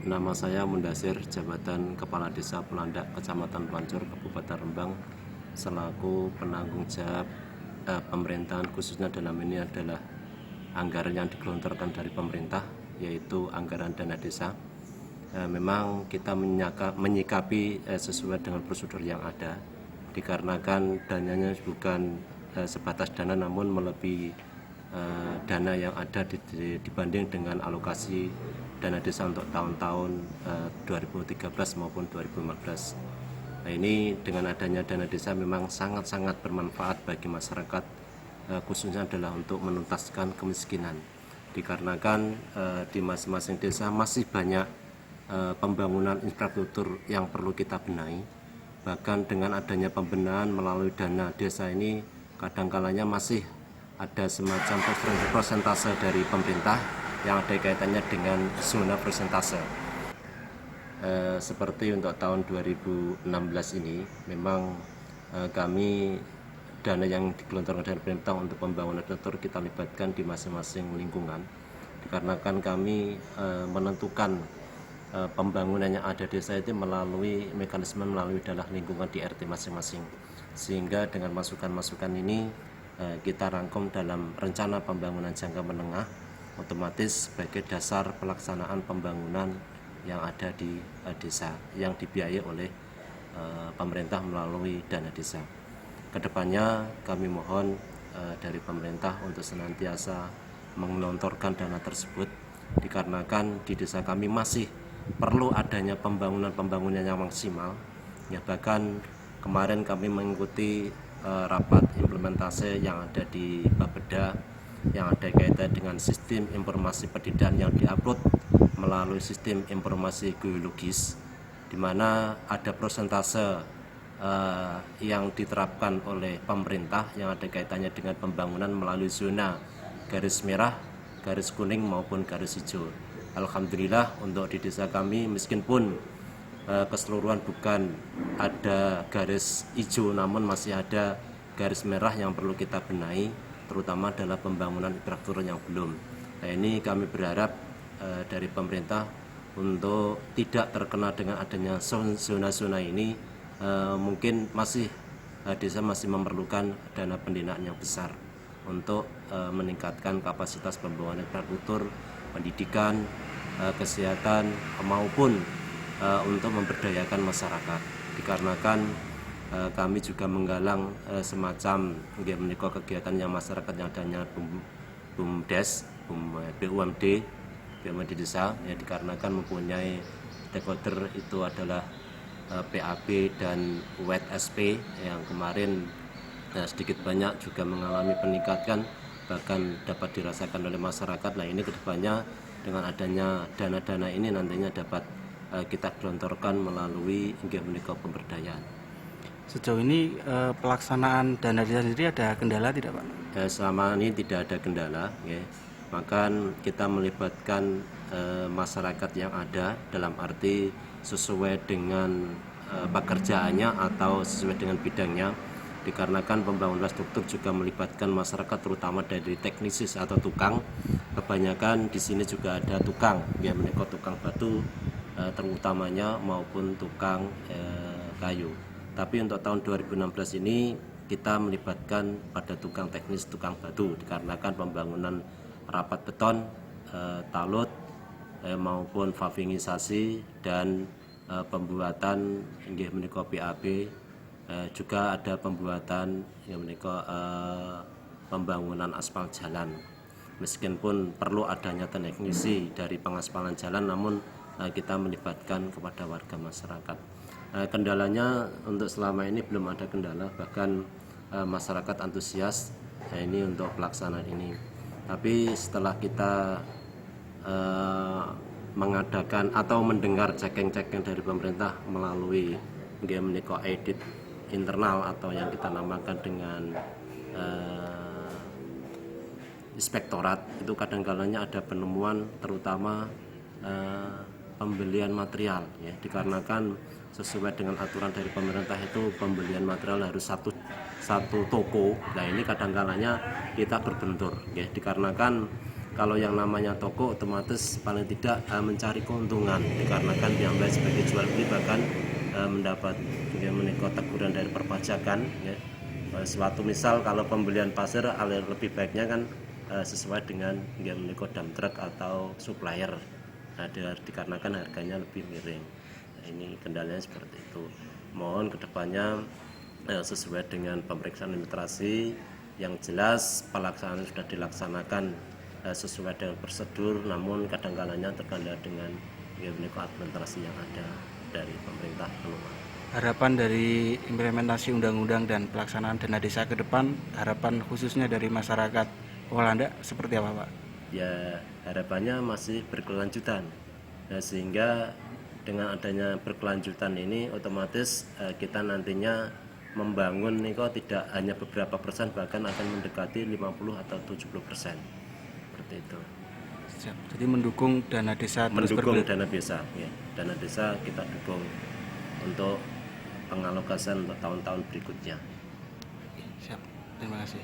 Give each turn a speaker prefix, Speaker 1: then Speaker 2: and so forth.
Speaker 1: Nama saya Mundasir, jabatan Kepala Desa Pelandak, Kecamatan Pelancur, Kabupaten Rembang, selaku penanggung jawab pemerintahan, khususnya dalam ini adalah anggaran yang digelontorkan dari pemerintah, yaitu anggaran dana desa. Memang kita menyikapi sesuai dengan prosedur yang ada, dikarenakan dananya bukan sebatas dana, namun melebihi dana yang ada dibanding dengan alokasi dana desa untuk tahun-tahun 2013 maupun 2015. Nah, ini dengan adanya dana desa memang sangat-sangat bermanfaat bagi masyarakat, khususnya adalah untuk menuntaskan kemiskinan, dikarenakan di masing-masing desa masih banyak pembangunan infrastruktur yang perlu kita benahi. Bahkan dengan adanya pembenahan melalui dana desa ini, kadang-kalanya masih ada semacam persentase dari pemerintah yang ada kaitannya dengan zona persentase. Seperti untuk tahun 2016 ini, memang kami dana yang digelontorkan dari pemerintah untuk pembangunan infrastruktur kita libatkan di masing-masing lingkungan, dikarenakan kami menentukan pembangunan yang ada desa itu melalui mekanisme melalui dalah lingkungan di RT masing-masing, sehingga dengan masukan-masukan ini kita rangkum dalam rencana pembangunan jangka menengah, otomatis sebagai dasar pelaksanaan pembangunan yang ada di desa yang dibiayai oleh pemerintah melalui dana desa. Kedepannya kami mohon dari pemerintah untuk senantiasa menggelontorkan dana tersebut, dikarenakan di desa kami masih perlu adanya pembangunan yang maksimal. Ya, bahkan kemarin kami mengikuti rapat implementasi yang ada di Bapeda yang ada kaitan dengan sistem informasi pendidikan yang diupload melalui sistem informasi geologis, di mana ada persentase yang diterapkan oleh pemerintah yang ada kaitannya dengan pembangunan melalui zona garis merah, garis kuning maupun garis hijau. Alhamdulillah untuk di desa kami, meskipun keseluruhan bukan ada garis hijau, namun masih ada garis merah yang perlu kita benahi, terutama adalah pembangunan infrastruktur yang belum. Nah, ini kami berharap dari pemerintah untuk tidak terkena dengan adanya zona-zona ini. Mungkin desa masih memerlukan dana pembinaan yang besar untuk meningkatkan kapasitas pembangunan infrastruktur, pendidikan, kesehatan maupun untuk memberdayakan masyarakat, dikarenakan kami juga menggalang semacam kegiatan yang masyarakat yang adanya BUMDes, BUMD desa, ya, dikarenakan mempunyai stakeholder itu adalah PAB dan WSP yang kemarin sedikit banyak juga mengalami peningkatan, bahkan dapat dirasakan oleh masyarakat. Nah, ini kedepannya dengan adanya dana-dana ini nantinya dapat kita gelontorkan melalui pemberdayaan.
Speaker 2: Sejauh ini pelaksanaan dana desa sendiri ada kendala tidak, Pak?
Speaker 1: Selama ini tidak ada kendala, ya. Bahkan kita melibatkan masyarakat yang ada dalam arti sesuai dengan pekerjaannya atau sesuai dengan bidangnya, dikarenakan pembangunan infrastruktur juga melibatkan masyarakat terutama dari teknisis atau tukang. Kebanyakan di sini juga ada tukang, ya, menikah tukang batu terutamanya maupun tukang kayu. Tapi untuk tahun 2016 ini kita melibatkan pada tukang teknis, tukang batu, dikarenakan pembangunan rapat beton, talut maupun pavingisasi dan pembuatan PAB, juga ada pembuatan pembangunan aspal jalan. Meskipun perlu adanya teknisi dari pengaspalan jalan, namun kita melibatkan kepada warga masyarakat. Kendalanya untuk selama ini belum ada kendala, bahkan masyarakat antusias ini untuk pelaksanaan ini. Tapi setelah kita mengadakan atau mendengar cekeng-cekeng dari pemerintah melalui audit internal atau yang kita namakan dengan inspektorat, itu kadang-kalanya ada penemuan terutama pembelian material, ya, dikarenakan sesuai dengan aturan dari pemerintah itu pembelian material harus satu toko. Nah, ini kadang-kalanya kita berbentur, ya, dikarenakan kalau yang namanya toko otomatis paling tidak mencari keuntungan dikarenakan piyambak sebagai jual beli bahkan mendapat menika teguran dari perpajakan ya. Suatu misal kalau pembelian pasir lebih baiknya kan sesuai dengan menika dump truck atau supplier dikarenakan harganya lebih miring. Nah, ini kendalanya seperti itu. Mohon kedepannya sesuai dengan pemeriksaan administrasi yang jelas pelaksanaan sudah dilaksanakan sesuai dengan prosedur, namun kadang-kadangnya terkendala dengan administrasi yang ada dari pemerintah keluar.
Speaker 2: Harapan dari implementasi undang-undang dan pelaksanaan dana desa ke depan, harapan khususnya dari masyarakat Walanda seperti apa Pak?
Speaker 1: Ya harapannya masih berkelanjutan, nah, sehingga dengan adanya berkelanjutan ini otomatis kita nantinya membangun ini kok tidak hanya beberapa persen, bahkan akan mendekati 50 atau 70%. Seperti itu.
Speaker 2: Siap. Jadi mendukung dana desa terus
Speaker 1: Mendukung
Speaker 2: bergulir.
Speaker 1: dana desa, ya. Dana desa kita dukung untuk pengalokasian untuk tahun-tahun berikutnya.
Speaker 2: Siap. Terima kasih.